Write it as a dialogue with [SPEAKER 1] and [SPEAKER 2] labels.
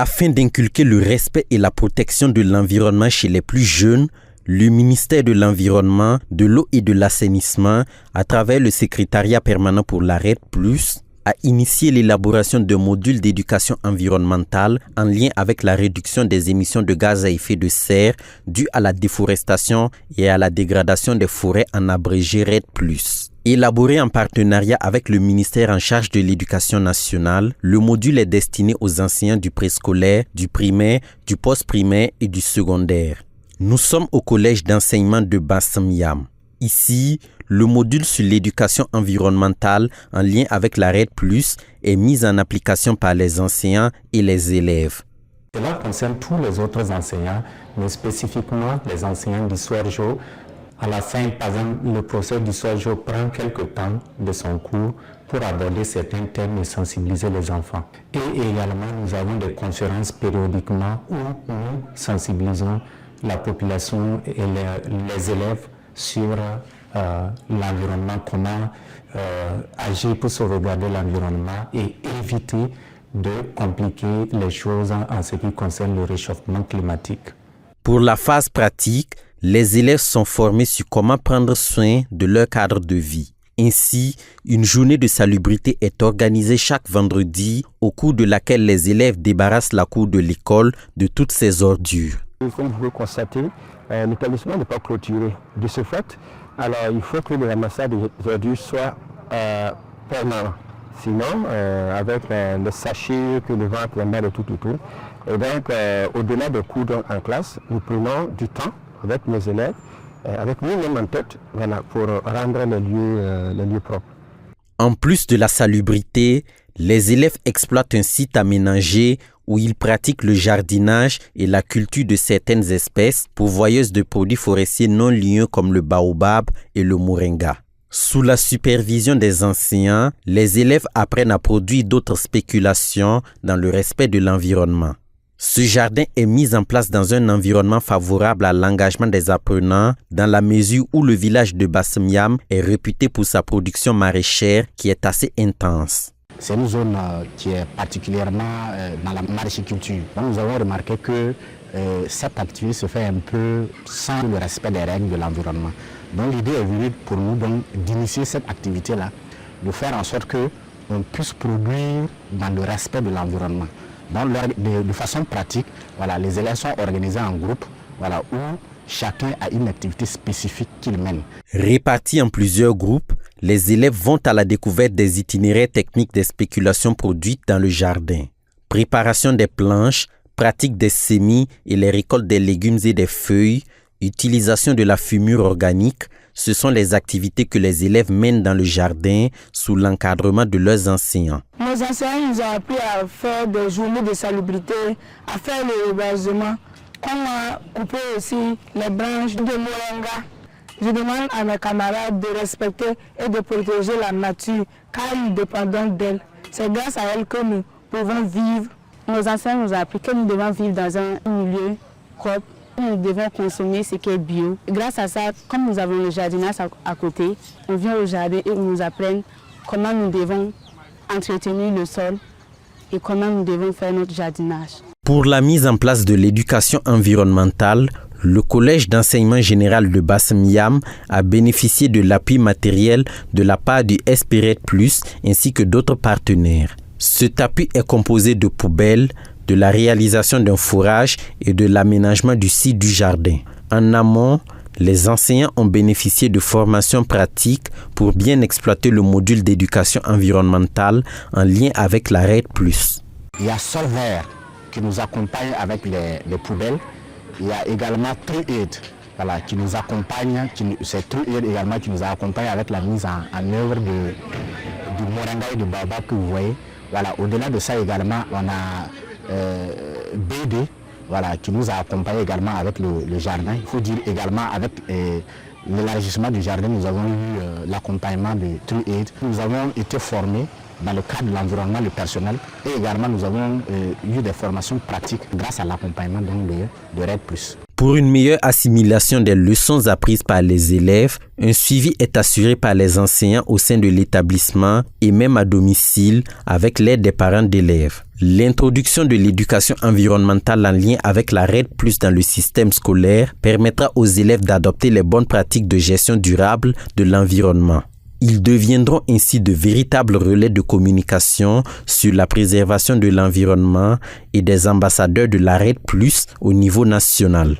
[SPEAKER 1] Afin d'inculquer le respect et la protection de l'environnement chez les plus jeunes, le ministère de l'Environnement, de l'Eau et de l'Assainissement, à travers le secrétariat permanent pour la RED+, a initié l'élaboration de modules d'éducation environnementale en lien avec la réduction des émissions de gaz à effet de serre dues à la déforestation et à la dégradation des forêts, en abrégé RED+. Élaboré en partenariat avec le ministère en charge de l'Éducation nationale, le module est destiné aux enseignants du préscolaire, du primaire, du post-primaire et du secondaire. Nous sommes au collège d'enseignement de Bassam-Yam. Ici, le module sur l'éducation environnementale en lien avec la RED+, est mis en application par les enseignants et les élèves.
[SPEAKER 2] Cela concerne tous les autres enseignants, mais spécifiquement les enseignants d'histoire-géo. À la fin, par exemple, le professeur d'histoire-géo prend quelques temps de son cours pour aborder certains thèmes et sensibiliser les enfants. Et également, nous avons des conférences périodiquement où nous sensibilisons la population et les élèves sur l'environnement, comment agir pour sauvegarder l'environnement et éviter de compliquer les choses en ce qui concerne le réchauffement climatique.
[SPEAKER 1] Pour la phase pratique, les élèves sont formés sur comment prendre soin de leur cadre de vie. Ainsi, une journée de salubrité est organisée chaque vendredi, au cours de laquelle les élèves débarrassent la cour de l'école de toutes ces ordures.
[SPEAKER 3] Comme vous pouvez constater, l'établissement n'est pas clôturé. De ce fait, alors il faut que le ramassage des ordures soit permanent. Sinon, avec le sachet que le vent peut mettre de tout autour, et donc au-delà des cours en classe, nous prenons du temps avec nos élèves, avec nous-mêmes en tête, voilà, pour rendre les lieux propres.
[SPEAKER 1] En plus de la salubrité, les élèves exploitent un site aménagé où ils pratiquent le jardinage et la culture de certaines espèces pourvoyeuses de produits forestiers non ligneux comme le baobab et le moringa. Sous la supervision des enseignants, les élèves apprennent à produire d'autres spéculations dans le respect de l'environnement. Ce jardin est mis en place dans un environnement favorable à l'engagement des apprenants dans la mesure où le village de Bassam-Yam est réputé pour sa production maraîchère qui est assez intense.
[SPEAKER 2] C'est une zone qui est particulièrement dans la maraîchiculture. Donc nous avons remarqué que cette activité se fait un peu sans le respect des règles de l'environnement. Donc l'idée est venue pour nous d'initier cette activité-là, de faire en sorte qu'on puisse produire dans le respect de l'environnement. Donc de façon pratique, voilà, les élèves sont organisés en groupe, voilà, où chacun a une activité spécifique qu'il mène.
[SPEAKER 1] Répartis en plusieurs groupes, les élèves vont à la découverte des itinéraires techniques des spéculations produites dans le jardin. Préparation des planches, pratique des semis et les récoltes des légumes et des feuilles, utilisation de la fumure organique, ce sont les activités que les élèves mènent dans le jardin sous l'encadrement de leurs enseignants.
[SPEAKER 4] Nos enseignants nous ont appris à faire des journées de salubrité, à faire le reboisement, comment couper aussi les branches de moringa. Je demande à mes camarades de respecter et de protéger la nature car nous dépendons d'elle. C'est grâce à elle que nous pouvons vivre. Nos enseignants nous ont appris que nous devons vivre dans un milieu propre. Nous devons consommer ce qui est bio. Grâce à ça, comme nous avons le jardinage à côté, on vient au jardin et on nous apprend comment nous devons entretenir le sol et comment nous devons faire notre jardinage.
[SPEAKER 1] Pour la mise en place de l'éducation environnementale, le collège d'enseignement général de Bassam-Yam a bénéficié de l'appui matériel de la part du Espérette Plus ainsi que d'autres partenaires. Cet appui est composé de poubelles, de la réalisation d'un fourrage et de l'aménagement du site du jardin. En amont, les enseignants ont bénéficié de formations pratiques pour bien exploiter le module d'éducation environnementale en lien avec la RED+.
[SPEAKER 2] Il y a Solvert qui nous accompagne avec les poubelles. Il y a également TrueAid, voilà, qui nous accompagne, c'est TrueAid également qui nous accompagne avec la mise en œuvre du moringa et du baobab que vous voyez. Voilà, au-delà de ça également, on a BD, voilà, qui nous a accompagnés également avec le jardin. Il faut dire également avec l'élargissement du jardin, nous avons eu l'accompagnement de TrueAid. Nous avons été formés
[SPEAKER 5] dans le cadre de l'environnement, le personnel. Et également, nous avons eu des formations pratiques grâce à l'accompagnement de RED+.
[SPEAKER 1] Pour une meilleure assimilation des leçons apprises par les élèves, un suivi est assuré par les enseignants au sein de l'établissement et même à domicile avec l'aide des parents d'élèves. L'introduction de l'éducation environnementale en lien avec la RED+ dans le système scolaire permettra aux élèves d'adopter les bonnes pratiques de gestion durable de l'environnement. Ils deviendront ainsi de véritables relais de communication sur la préservation de l'environnement et des ambassadeurs de la RED+ au niveau national.